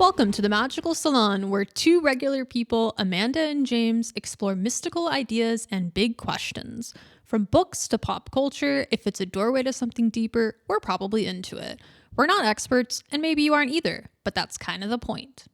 Welcome to the Magical Salon, where two regular people, Amanda and James, explore mystical ideas and big questions. From books to pop culture, if it's a doorway to something deeper, we're probably into it. We're not experts, and maybe you aren't either, but that's kind of the point.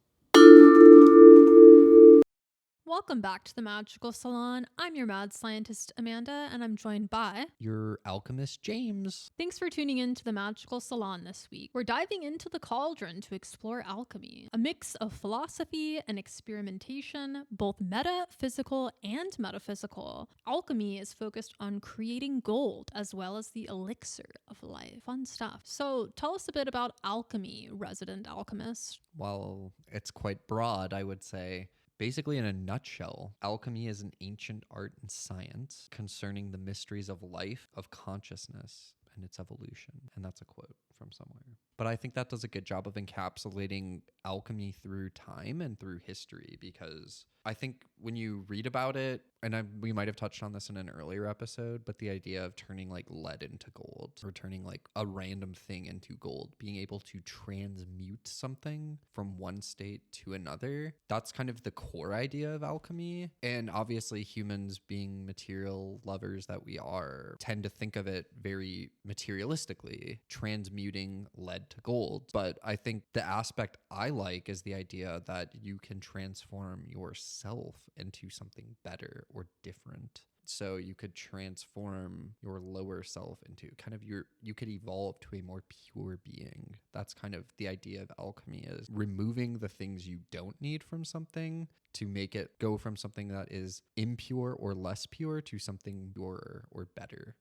Welcome back to the Magical Salon. I'm your mad scientist, Amanda, and I'm joined by your alchemist, James. Thanks for tuning in to the Magical Salon this week. We're diving into the cauldron to explore alchemy, a mix of philosophy and experimentation, both metaphysical and metaphysical. Alchemy is focused on creating gold as well as the elixir of life. Fun stuff. So tell us a bit about alchemy, resident alchemist. Well, it's quite broad, I would say. Basically, in a nutshell, alchemy is an ancient art and science concerning the mysteries of life, of consciousness, and its evolution. And that's a quote from somewhere. But I think that does a good job of encapsulating alchemy through time and through history, because I think when you read about it, and we might have touched on this in an earlier episode, but the idea of turning like lead into gold, or turning like a random thing into gold, being able to transmute something from one state to another, that's kind of the core idea of alchemy. And obviously humans, being material lovers that we are, tend to think of it very materialistically, transmuting lead to gold. But I think the aspect I like is the idea that you can transform yourself into something better or different. So you could transform your lower self into kind of you could evolve to a more pure being. That's kind of the idea of alchemy, is removing the things you don't need from something to make it go from something that is impure or less pure to something purer or better.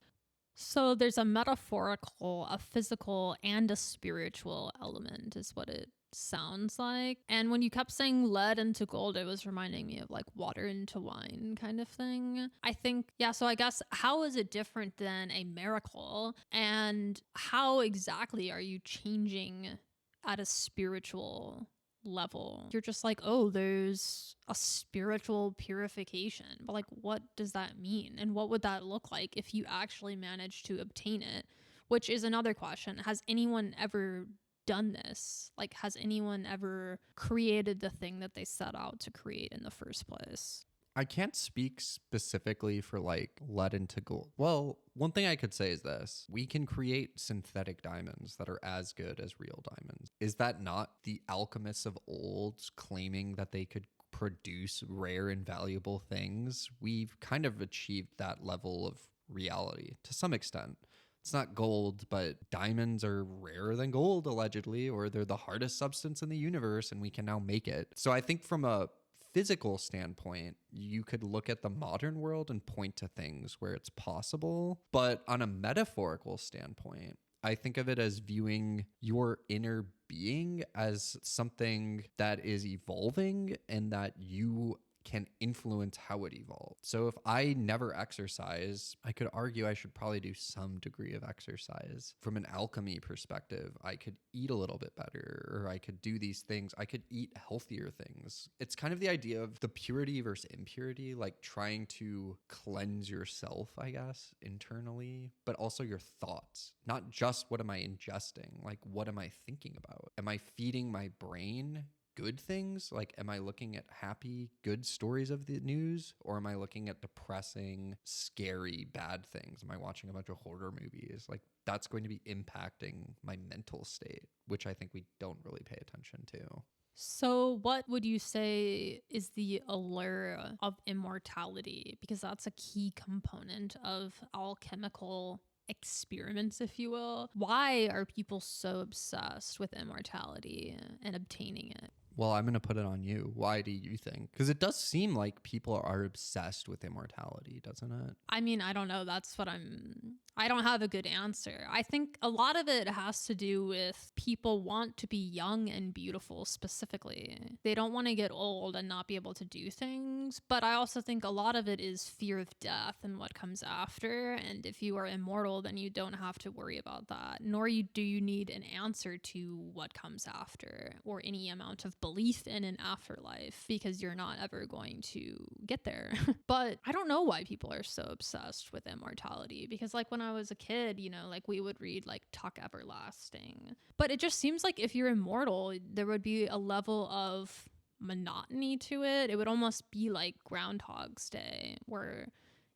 So there's a metaphorical, a physical, and a spiritual element is what it sounds like. And when you kept saying lead into gold, it was reminding me of like water into wine kind of thing. I think, yeah, so I guess how is it different than a miracle? And how exactly are you changing at a spiritual level? You're just like, oh, there's a spiritual purification, but like, what does that mean? And what would that look like if you actually managed to obtain it? Which is another question. Has anyone ever done this? Like, has anyone ever created the thing that they set out to create in the first place? I can't speak specifically for like lead into gold. Well, one thing I could say is this: we can create synthetic diamonds that are as good as real diamonds. Is that not the alchemists of old claiming that they could produce rare and valuable things? We've kind of achieved that level of reality to some extent. It's not gold, but diamonds are rarer than gold, allegedly, or they're the hardest substance in the universe, and we can now make it. So I think from a physical standpoint, you could look at the modern world and point to things where it's possible. But on a metaphorical standpoint, I think of it as viewing your inner being as something that is evolving and that you can influence how it evolves. So if I never exercise, I could argue I should probably do some degree of exercise. From an alchemy perspective, I could eat a little bit better, or I could do these things. I could eat healthier things. It's kind of the idea of the purity versus impurity, like trying to cleanse yourself, I guess, internally, but also your thoughts. Not just what am I ingesting, like what am I thinking about? Am I feeding my brain good things? Like, am I looking at happy, good stories of the news? Or am I looking at depressing, scary, bad things? Am I watching a bunch of horror movies? Like, that's going to be impacting my mental state, which I think we don't really pay attention to. So what would you say is the allure of immortality? Because that's a key component of alchemical experiments, if you will. Why are people so obsessed with immortality and obtaining it? Well, I'm going to put it on you. Why do you think? Because it does seem like people are obsessed with immortality, doesn't it? I mean, I don't know. I don't have a good answer. I think a lot of it has to do with people want to be young and beautiful specifically. They don't want to get old and not be able to do things. But I also think a lot of it is fear of death and what comes after. And if you are immortal, then you don't have to worry about that. Nor do you need an answer to what comes after or any amount of belief belief in an afterlife because you're not ever going to get there. But I don't know why people are so obsessed with immortality, because like when I was a kid, you know, like we would read like Talk Everlasting. But it just seems like if you're immortal, there would be a level of monotony to it. It would almost be like Groundhog's Day, where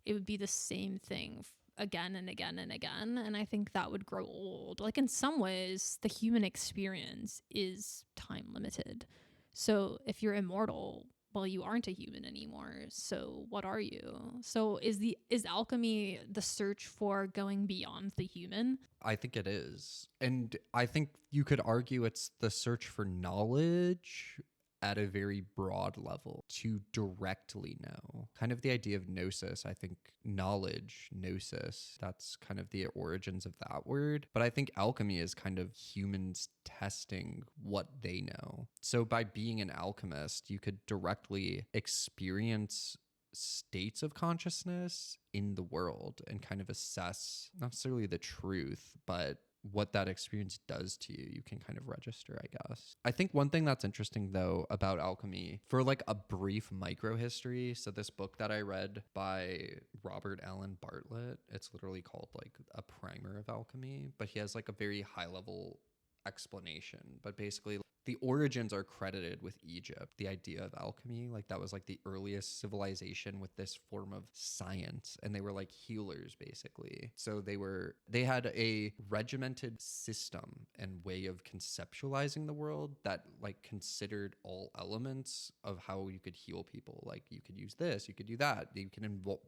it would be the same thing again and again and again. And I think that would grow old. Like in some ways, the human experience is time limited. So if you're immortal, well, you aren't a human anymore. So what are you? So is alchemy the search for going beyond the human? I think it is. And I think you could argue it's the search for knowledge at a very broad level to directly know. Kind of the idea of gnosis, I think knowledge, gnosis, that's kind of the origins of that word. But I think alchemy is kind of humans testing what they know. So by being an alchemist, you could directly experience states of consciousness in the world and kind of assess not necessarily the truth, but what that experience does to you. You can kind of register, I guess. I think one thing that's interesting though about alchemy, for like a brief micro history, so this book that I read by Robert Allen Bartlett, it's literally called like a primer of alchemy, but he has like a very high level explanation. But basically the origins are credited with Egypt. The idea of alchemy, like that was like the earliest civilization with this form of science, and they were like healers basically. So they had a regimented system and way of conceptualizing the world that like considered all elements of how you could heal people. Like you could use this, you could do that.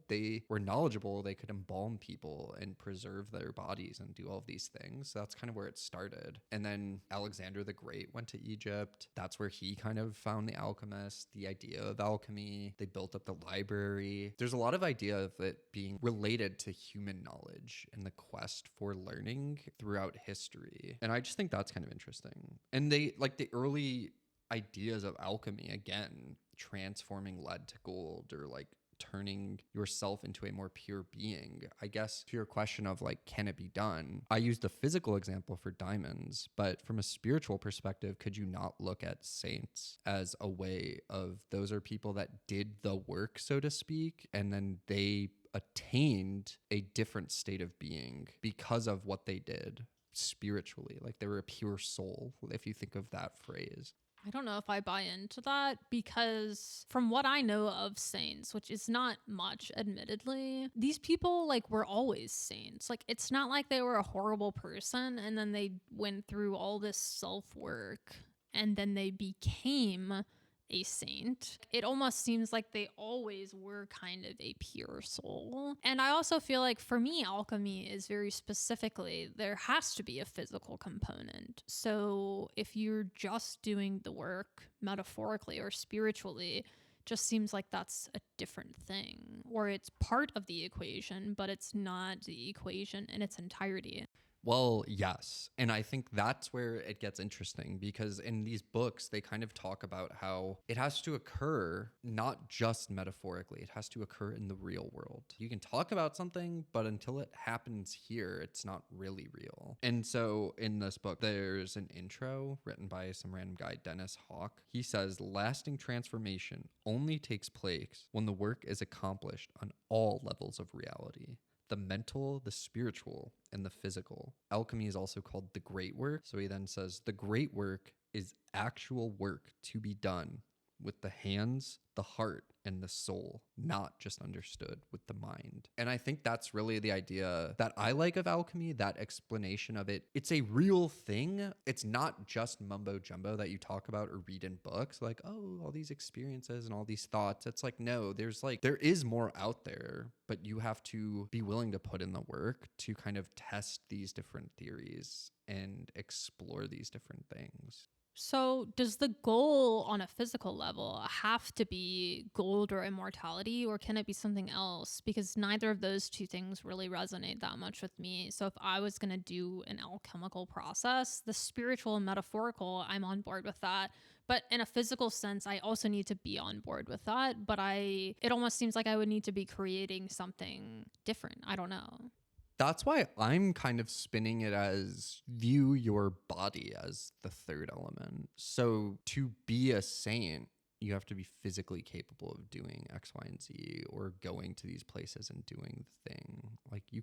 They were knowledgeable. They could embalm people and preserve their bodies and do all of these things. So that's kind of where it started. And then Alexander the Great went to Egypt. That's where he kind of found the alchemist, the idea of alchemy. They built up the library. There's a lot of idea of it being related to human knowledge and the quest for learning throughout history. And I just think that's kind of interesting. And they like the early ideas of alchemy, again, transforming lead to gold, or like turning yourself into a more pure being. I guess to your question of like, can it be done? I used the physical example for diamonds, but from a spiritual perspective, could you not look at saints as a way of, those are people that did the work, so to speak, and then they attained a different state of being because of what they did spiritually. Like they were a pure soul, if you think of that phrase. I don't know if I buy into that, because from what I know of saints, which is not much, admittedly, these people like were always saints. Like it's not like they were a horrible person and then they went through all this self-work and then they became a saint. It almost seems like they always were kind of a pure soul. And I also feel like for me, alchemy is very specifically, there has to be a physical component. So if you're just doing the work metaphorically or spiritually, just seems like that's a different thing, or it's part of the equation, but it's not the equation in its entirety. Well, yes. And I think that's where it gets interesting, because in these books, they kind of talk about how it has to occur not just metaphorically, it has to occur in the real world. You can talk about something, but until it happens here, it's not really real. And so in this book, there's an intro written by some random guy, Dennis Hawk. He says, lasting transformation only takes place when the work is accomplished on all levels of reality: the mental, the spiritual, and the physical. Alchemy is also called the great work. So he then says, the great work is actual work to be done with the hands, the heart, and the soul, not just understood with the mind. And I think that's really the idea that I like of alchemy, that explanation of it. It's a real thing. It's not just mumbo jumbo that you talk about or read in books, like, oh, all these experiences and all these thoughts. It's like, no, there is more out there, but you have to be willing to put in the work to kind of test these different theories and explore these different things. So does the goal on a physical level have to be gold or immortality, or can it be something else? Because neither of those two things really resonate that much with me. So if I was going to do an alchemical process, the spiritual and metaphorical, I'm on board with that. But in a physical sense, I also need to be on board with that. But it almost seems like I would need to be creating something different. I don't know. That's why I'm kind of spinning it as view your body as the third element. So to be a saint, you have to be physically capable of doing X, Y, and Z, or going to these places and doing the thing. Like you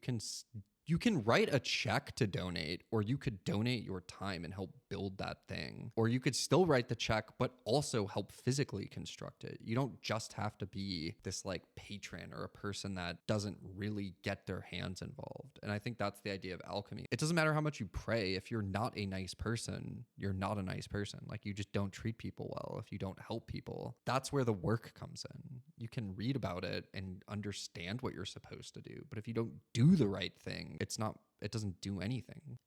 can write a check to donate, or you could donate your time and help build that thing. Or you could still write the check, but also help physically construct it. You don't just have to be this like patron or a person that doesn't really get their hands involved. And I think that's the idea of alchemy. It doesn't matter how much you pray. If you're not a nice person, you're not a nice person. Like you just don't treat people well. If you don't help people, that's where the work comes in. You can read about it and understand what you're supposed to do. But if you don't do the right thing, it doesn't do anything.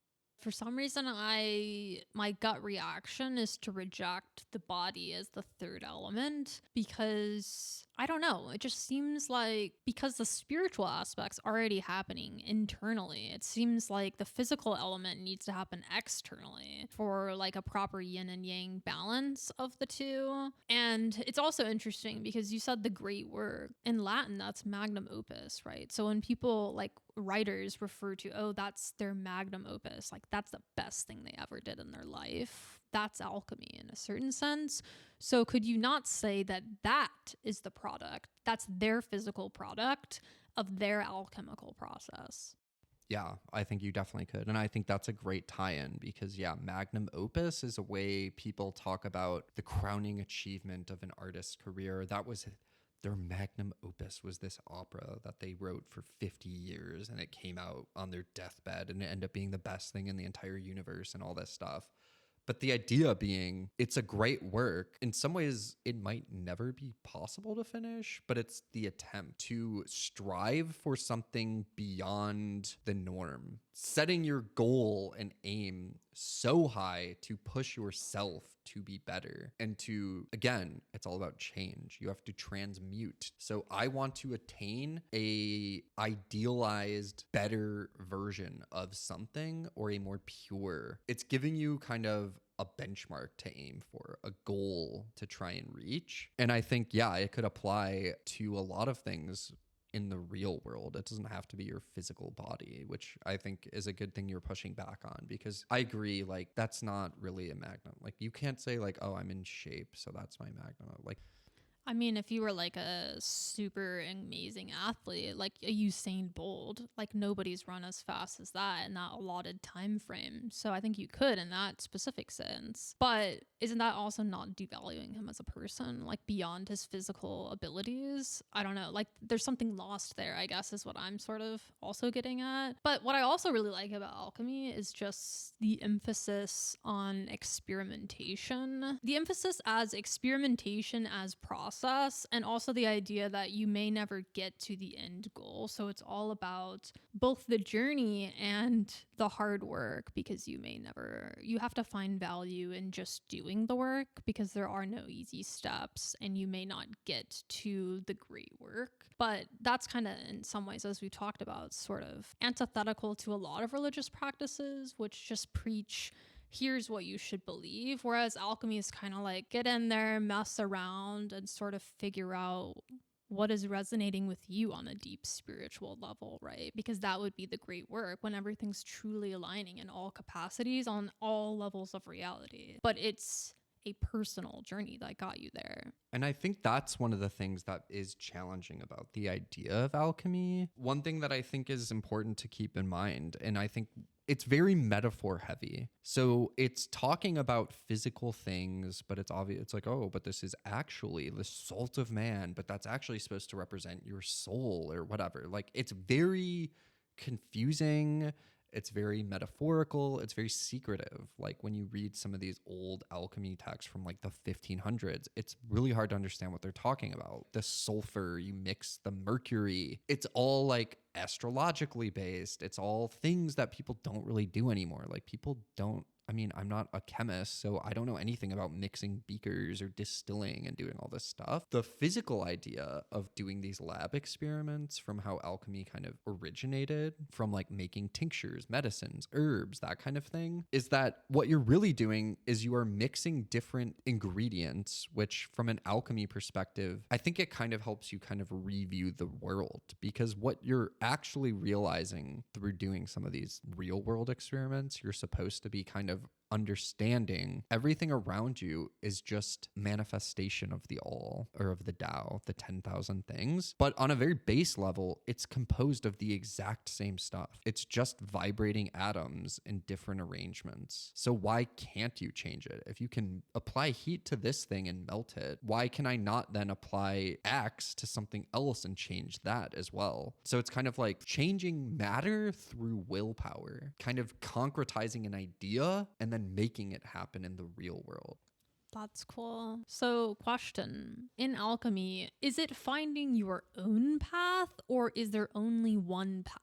For some reason, my gut reaction is to reject the body as the third element because I don't know. It just seems like because the spiritual aspect's already happening internally, it seems like the physical element needs to happen externally for like a proper yin and yang balance of the two. And it's also interesting because you said the great work in Latin, that's magnum opus, right? So when people like writers refer to, oh, that's their magnum opus, like that's the best thing they ever did in their life. That's alchemy in a certain sense. So could you not say that that is the product? That's their physical product of their alchemical process. Yeah, I think you definitely could. And I think that's a great tie-in because, yeah, magnum opus is a way people talk about the crowning achievement of an artist's career. That was their magnum opus, was this opera that they wrote for 50 years and it came out on their deathbed and it ended up being the best thing in the entire universe and all this stuff. But the idea being, it's a great work. In some ways, it might never be possible to finish, but it's the attempt to strive for something beyond the norm. Setting your goal and aim so high to push yourself to be better and to, again, it's all about change. You have to transmute. So I want to attain a idealized, better version of something or a more pure. It's giving you kind of a benchmark to aim for, a goal to try and reach. And I think, yeah, it could apply to a lot of things in the real world. It doesn't have to be your physical body, which I think is a good thing you're pushing back on, because I agree, like, that's not really a magnum. Like, you can't say like, oh, I'm in shape, so that's my magnum. Like, I mean, if you were like a super amazing athlete, like a Usain Bolt, like nobody's run as fast as that in that allotted time frame. So I think you could in that specific sense. But isn't that also not devaluing him as a person, like beyond his physical abilities? I don't know. Like there's something lost there, I guess, is what I'm sort of also getting at. But what I also really like about alchemy is just the emphasis on experimentation. The emphasis as experimentation as process, and also the idea that you may never get to the end goal. So it's all about both the journey and the hard work, because you have to find value in just doing the work because there are no easy steps and you may not get to the great work. But that's kind of, in some ways, as we talked about, sort of antithetical to a lot of religious practices, which just preach, here's what you should believe. Whereas alchemy is kind of like get in there, mess around, and sort of figure out what is resonating with you on a deep spiritual level, right? Because that would be the great work when everything's truly aligning in all capacities on all levels of reality. But it's a personal journey that got you there. and I think that's one of the things that is challenging about the idea of alchemy. One thing that I think is important to keep in mind, and I think it's very metaphor heavy. So it's talking about physical things, but it's obvious. It's like, oh, but this is actually the salt of man, but that's actually supposed to represent your soul or whatever. Like, it's very confusing. It's very metaphorical. It's very secretive. Like when you read some of these old alchemy texts from like the 1500s, it's really hard to understand what they're talking about. The sulfur, you mix the mercury. It's all like astrologically based. It's all things that people don't really do anymore. Like people don't I mean, I'm not a chemist, so I don't know anything about mixing beakers or distilling and doing all this stuff. The physical idea of doing these lab experiments, from how alchemy kind of originated, from like making tinctures, medicines, herbs, that kind of thing, is that what you're really doing is you are mixing different ingredients, which from an alchemy perspective, I think it kind of helps you kind of review the world, because what you're actually realizing through doing some of these real world experiments, you're supposed to be kind of understanding everything around you is just manifestation of the all, or of the Tao, the 10,000 things. But on a very base level, it's composed of the exact same stuff. It's just vibrating atoms in different arrangements. So why can't you change it? If you can apply heat to this thing and melt it, why can I not then apply X to something else and change that as well? So it's kind of like changing matter through willpower, kind of concretizing an idea and then making it happen in the real world. That's cool. So, question. In alchemy, is it finding your own path, or is there only one path?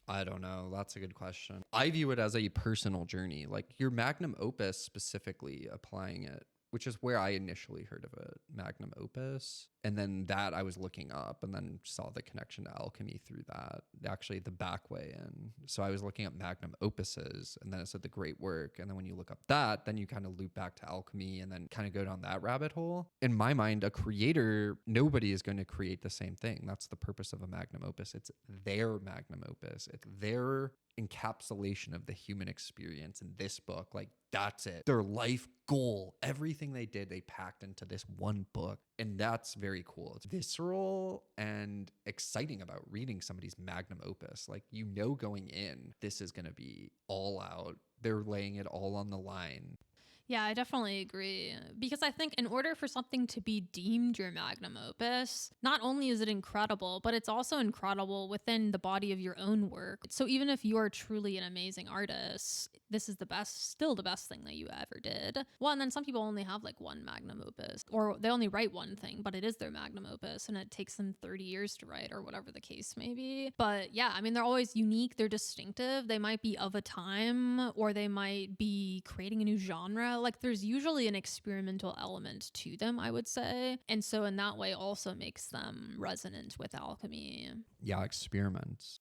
I don't know. That's a good question. I view it as a personal journey, like your magnum opus specifically, applying it, which is where I initially heard of it, magnum opus. And then that I was looking up and then saw the connection to alchemy through that, actually the back way in. So I was looking up magnum opuses, and then it said the great work. And then when you look up that, then you kind of loop back to alchemy and then kind of go down that rabbit hole. In my mind, a creator, nobody is going to create the same thing. That's the purpose of a magnum opus. It's their magnum opus. It's their encapsulation of the human experience in this book. Like, that's it. Their life goal. Everything they did, they packed into this one book. And that's very cool. It's visceral and exciting about reading somebody's magnum opus. Like, you know, going in, this is going to be all out. They're laying it all on the line. Yeah, I definitely agree. Because I think in order for something to be deemed your magnum opus, not only is it incredible, but it's also incredible within the body of your own work. So even if you are truly an amazing artist, this is still the best thing that you ever did. Well, and then some people only have like one magnum opus, or they only write one thing, but it is their magnum opus and it takes them 30 years to write, or whatever the case may be. But yeah, I mean, they're always unique, they're distinctive, they might be of a time, or they might be creating a new genre. Like, there's usually an experimental element to them, I would say. And so in that way also makes them resonant with alchemy. Yeah, experiments.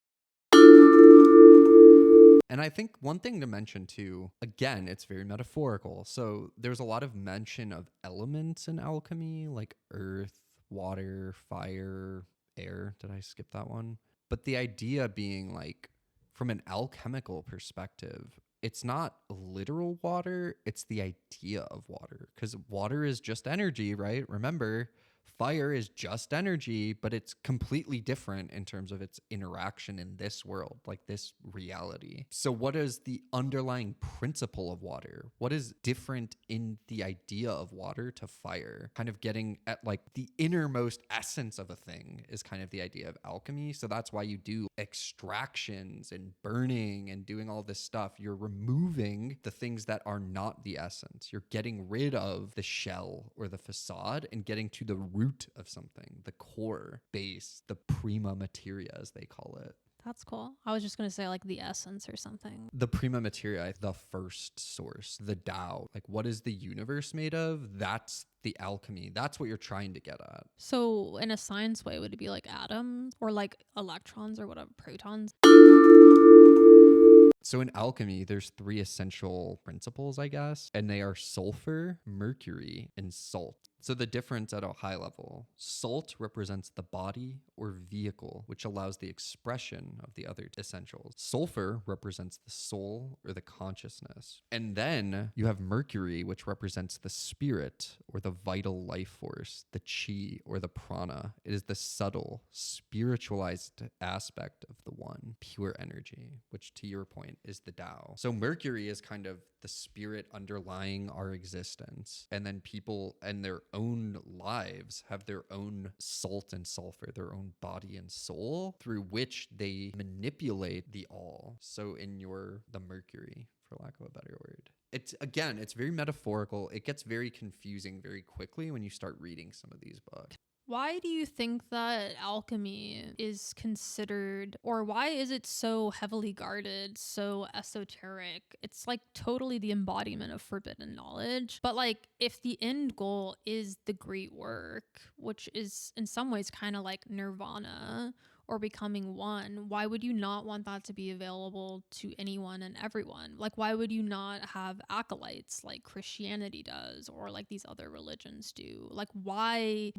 And I think one thing to mention too, again, it's very metaphorical. So there's a lot of mention of elements in alchemy, like earth, water, fire, air. Did I skip that one? But the idea being, like, from an alchemical perspective, it's not literal water, it's the idea of water. Because water is just energy, right? Remember, fire is just energy, but it's completely different in terms of its interaction in this world, like this reality. So what is the underlying principle of water? What is different in the idea of water to fire? Kind of getting at like the innermost essence of a thing is kind of the idea of alchemy. So that's why you do extractions and burning and doing all this stuff. You're removing the things that are not the essence. You're getting rid of the shell or the facade and getting to the root of something, the core base, the prima materia, as they call it. That's cool. I was just going to say like the essence or something. The prima materia, the first source, the Tao. Like, what is the universe made of? That's the alchemy. That's what you're trying to get at. So in a science way, would it be like atoms or like electrons or whatever, protons? So in alchemy, there's 3 essential principles, I guess, and they are sulfur, mercury, and salt. So the difference at a high level, salt represents the body or vehicle, which allows the expression of the other essentials. Sulfur represents the soul or the consciousness. And then you have mercury, which represents the spirit or the vital life force, the chi or the prana. It is the subtle, spiritualized aspect of the one, pure energy, which to your point is the Tao. So Mercury is kind of the spirit underlying our existence. And then people and their own lives have their own salt and sulfur, their own body and soul, through which they manipulate the all. So in the Mercury, for lack of a better word. It's again, it's very metaphorical. It gets very confusing very quickly when you start reading some of these books. Why do you think that alchemy is considered, or why is it so heavily guarded, so esoteric? It's like totally the embodiment of forbidden knowledge. But like, if the end goal is the great work, which is in some ways kind of like nirvana or becoming one, why would you not want that to be available to anyone and everyone? Like, why would you not have acolytes like Christianity does or like these other religions do? Like, why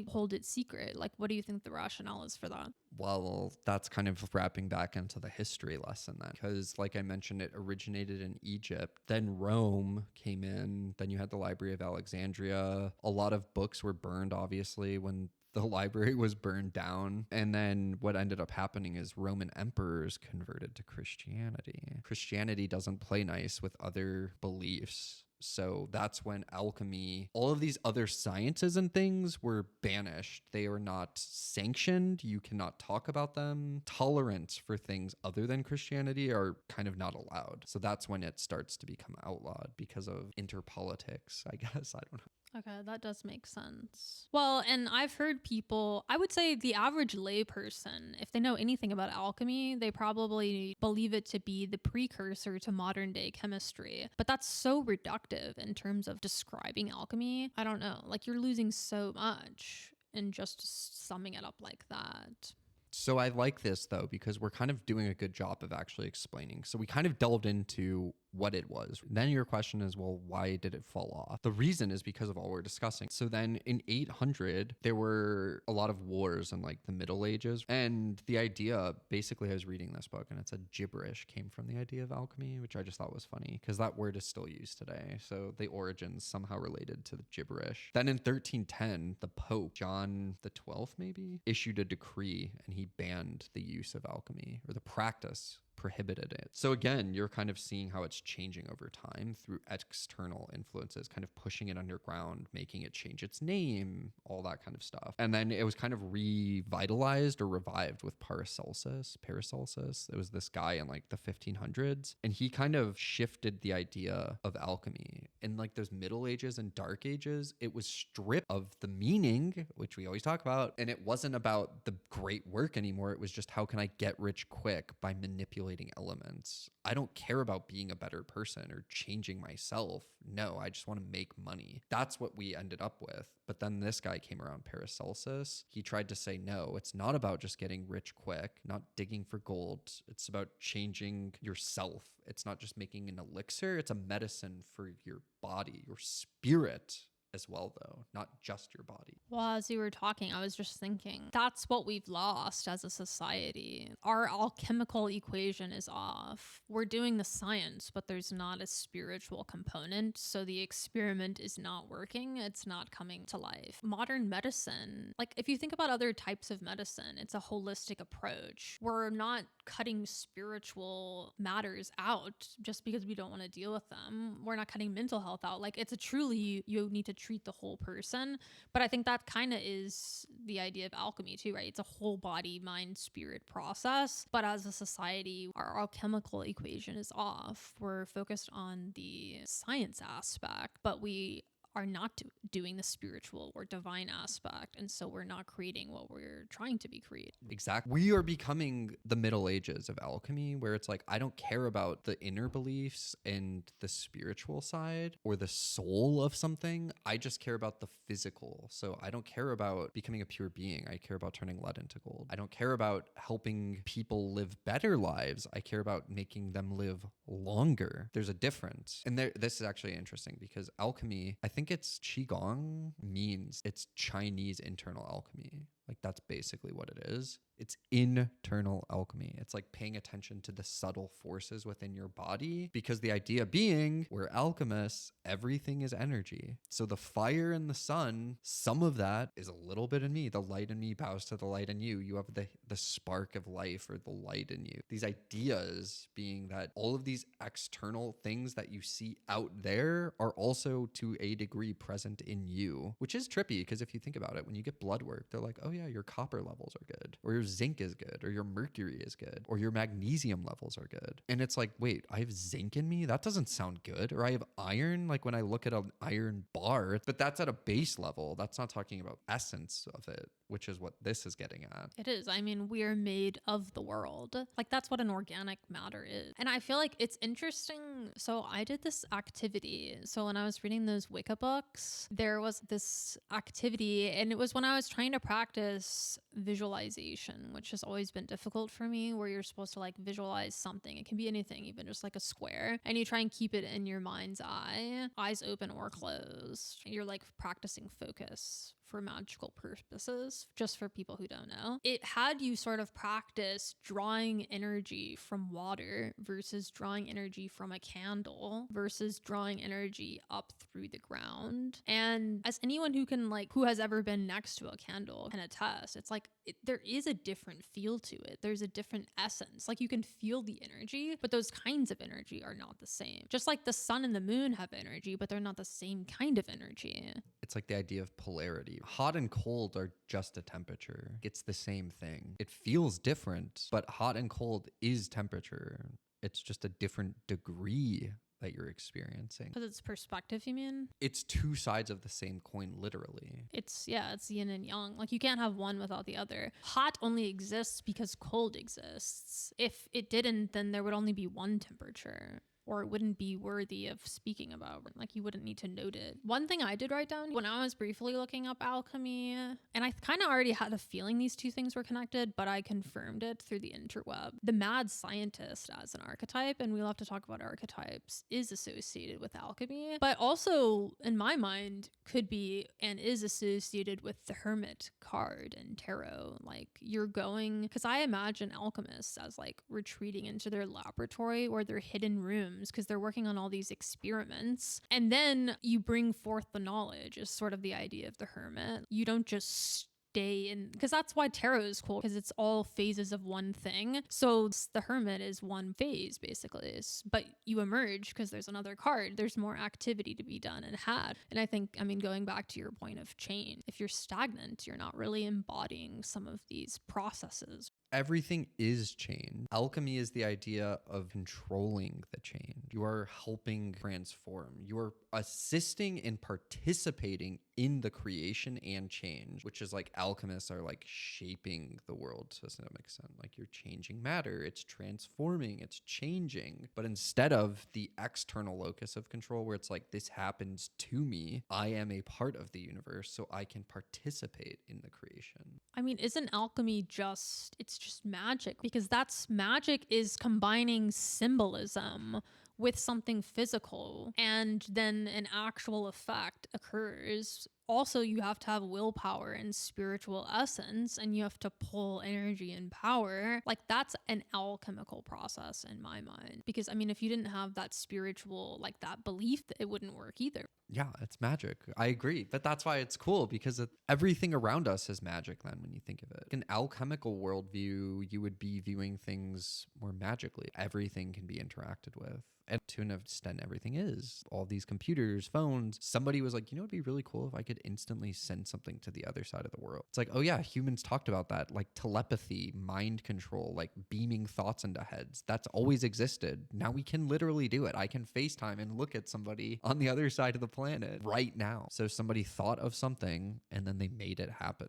hold it secret? Like, what do you think the rationale is for that? Well, that's kind of wrapping back into the history lesson then. Because, like I mentioned, it originated in Egypt. Then Rome came in. Then you had the Library of Alexandria. A lot of books were burned, obviously, when the library was burned down. And then what ended up happening is Roman emperors converted to Christianity. Christianity doesn't play nice with other beliefs. So that's when alchemy, all of these other sciences and things were banished. They are not sanctioned. You cannot talk about them. Tolerance for things other than Christianity are kind of not allowed. So that's when it starts to become outlawed because of interpolitics, I guess. I don't know. Okay, that does make sense. Well, and I've heard people, I would say the average layperson, if they know anything about alchemy, they probably believe it to be the precursor to modern day chemistry. But that's so reductive in terms of describing alchemy. I don't know, like you're losing so much in just summing it up like that. So I like this though, because we're kind of doing a good job of actually explaining. So we kind of delved into what it was. Then your question is, well, why did it fall off? The reason is because of all we're discussing. So then in 800, there were a lot of wars in like the Middle Ages. And the idea, basically I was reading this book and it said gibberish came from the idea of alchemy, which I just thought was funny because that word is still used today. So the origins somehow related to the gibberish. Then in 1310, the Pope, John the 12th maybe, issued a decree and he banned the use of alchemy or the practice prohibited it. So again, you're kind of seeing how it's changing over time through external influences, kind of pushing it underground, making it change its name, all that kind of stuff. And then it was kind of revitalized or revived with Paracelsus. Paracelsus, it was this guy in like the 1500s, and he kind of shifted the idea of alchemy. In like those Middle Ages and Dark Ages, it was stripped of the meaning, which we always talk about, and it wasn't about the great work anymore. It was just how can I get rich quick by manipulating elements. I don't care about being a better person or changing myself. No, I just want to make money. That's what we ended up with. But then this guy came around, Paracelsus. He tried to say, no, it's not about just getting rich quick, not digging for gold. It's about changing yourself. It's not just making an elixir. It's a medicine for your body, your spirit as well, though, not just your body. Well, as you were talking, I was just thinking that's what we've lost as a society. Our alchemical equation is off. We're doing the science, but there's not a spiritual component. So the experiment is not working. It's not coming to life. Modern medicine, like if you think about other types of medicine, it's a holistic approach. We're not cutting spiritual matters out just because we don't want to deal with them. We're not cutting mental health out. Like it's a truly, you need to treat the whole person. But I think that kind of is the idea of alchemy too, right? It's a whole body, mind, spirit process. But as a society, our alchemical equation is off. We're focused on the science aspect, but we are not doing the spiritual or divine aspect. And so we're not creating what we're trying to be creating. Exactly. We are becoming the Middle Ages of alchemy, where it's like, I don't care about the inner beliefs and the spiritual side or the soul of something. I just care about the physical. So I don't care about becoming a pure being. I care about turning lead into gold. I don't care about helping people live better lives. I care about making them live longer. There's a difference. And this is actually interesting because alchemy, I think it's Qigong means it's Chinese internal alchemy. Like that's basically what it is. It's internal alchemy. It's like paying attention to the subtle forces within your body, because the idea being we're alchemists, everything is energy. So the fire in the sun, some of that is a little bit in me. The light in me bows to the light in you. You have the spark of life or the light in you. These ideas being that all of these external things that you see out there are also to a degree present in you, which is trippy because if you think about it, when you get blood work, they're like, oh yeah, your copper levels are good, or your zinc is good, or your mercury is good, or your magnesium levels are good. And it's like, wait, I have zinc in me? That doesn't sound good. Or I have iron, like when I look at an iron bar, but that's at a base level. That's not talking about essence of it, which is what this is getting at. It is. I mean, we are made of the world. Like, that's what an organic matter is. And I feel like it's interesting. So I did this activity. So when I was reading those Wicca books, there was this activity, and it was when I was trying to practice visualization, which has always been difficult for me, where you're supposed to like visualize something. It can be anything, even just like a square, and you try and keep it in your mind's eye, eyes open or closed. You're like practicing focus for magical purposes, just for people who don't know. It had you sort of practice drawing energy from water versus drawing energy from a candle versus drawing energy up through the ground. And as anyone who has ever been next to a candle can attest, it's like there is a different feel to it. There's a different essence. Like, you can feel the energy, but those kinds of energy are not the same. Just like the sun and the moon have energy, but they're not the same kind of energy. It's like the idea of polarity. Hot and cold are just a temperature. It's the same thing. It feels different, but hot and cold is temperature. It's just a different degree that you're experiencing. Because it's perspective, you mean? It's two sides of the same coin, literally. It's yin and yang. Like, you can't have one without the other. Hot only exists because cold exists. If it didn't, then there would only be one temperature, or it wouldn't be worthy of speaking about. Like, you wouldn't need to note it. One thing I did write down when I was briefly looking up alchemy, and I kind of already had a feeling these two things were connected, but I confirmed it through the interweb. The mad scientist as an archetype, and we'll have to talk about archetypes, is associated with alchemy, but also, in my mind, could be and is associated with the hermit card and tarot. Like, you're going, because I imagine alchemists as like retreating into their laboratory or their hidden room, because they're working on all these experiments. And then you bring forth the knowledge is sort of the idea of the hermit. You don't just stay in, because that's why tarot is cool, because it's all phases of one thing. So the hermit is one phase basically, but you emerge because there's another card. There's more activity to be done and had. And I think, going back to your point of change, if you're stagnant, you're not really embodying some of these processes. Everything is change. Alchemy is the idea of controlling the change. You are helping transform. You are assisting and participating in the creation and change, which is like alchemists are like shaping the world to some extent. Like, you're changing matter, it's transforming, it's changing. But instead of the external locus of control, where it's like, this happens to me, I am a part of the universe, so I can participate in the creation. Isn't alchemy it's just magic? Because magic is combining symbolism with something physical, and then an actual effect occurs. Also, you have to have willpower and spiritual essence, and you have to pull energy and power. Like, that's an alchemical process in my mind. Because, if you didn't have that spiritual, like that belief, it wouldn't work either. Yeah, it's magic. I agree. But that's why it's cool, because everything around us is magic then when you think of it. In an alchemical worldview, you would be viewing things more magically. Everything can be interacted with. And to an extent, everything is. All these computers, phones. Somebody was like, it'd be really cool if I could instantly send something to the other side of the world. It's like, oh yeah, humans talked about that. Like telepathy, mind control, like beaming thoughts into heads. That's always existed. Now we can literally do it. I can FaceTime and look at somebody on the other side of the planet right now. So somebody thought of something and then they made it happen.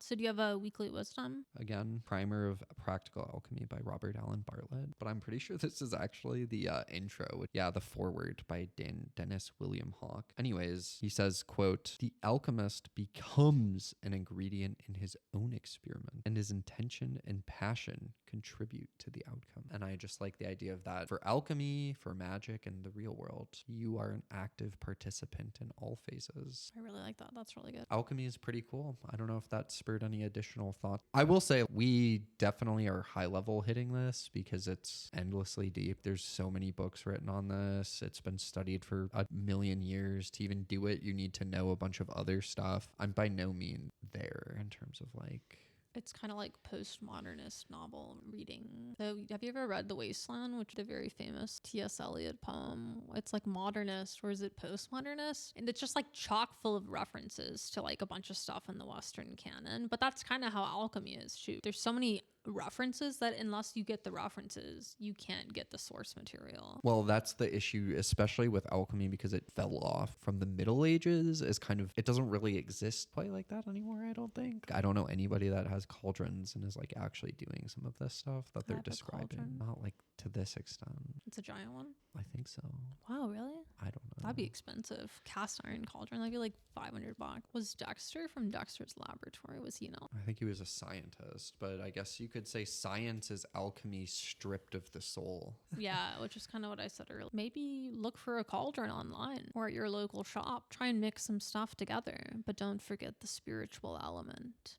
So do you have a weekly wisdom? Again, Primer of Practical Alchemy by Robert Allen Bartlett. But I'm pretty sure this is actually the intro. Yeah, the foreword by Dennis William Hawke. Anyways, he says, quote, "The alchemist becomes an ingredient in his own experiment, and his intention and passion contribute to the outcome." And I just like the idea of that. For alchemy, for magic, and the real world, you are an active participant in all phases. I really like that. That's really good. Alchemy is pretty cool. I don't know if that spurred any additional thought. I will say we definitely are high level hitting this because it's endlessly deep. There's so many books written on this. It's been studied for a million years. To even do it, you need to know a bunch of other stuff. I'm by no means there in terms of like It's kind of like postmodernist novel reading. So have you ever read The Wasteland, which is a very famous T.S. Eliot poem? It's like modernist, or is it postmodernist? And it's just like chock full of references to like a bunch of stuff in the Western canon. But that's kind of how alchemy is too. There's so many references that unless you get the references, you can't get the source material. Well, that's the issue, especially with alchemy, because it fell off from the Middle Ages. Is kind of, it doesn't really exist quite like that anymore, I don't think. I don't know anybody that has cauldrons and is like actually doing some of this stuff that they're describing. Not like to this extent. It's a giant one? I think so. Wow, really? I don't know. That'd be expensive. Cast iron cauldron, that'd be like $500. Was Dexter from Dexter's Laboratory? Was he not? I think he was a scientist, but I guess you could say science is alchemy stripped of the soul. Yeah, which is kind of what I said earlier. Maybe look for a cauldron online or at your local shop. Try and mix some stuff together, but don't forget the spiritual element.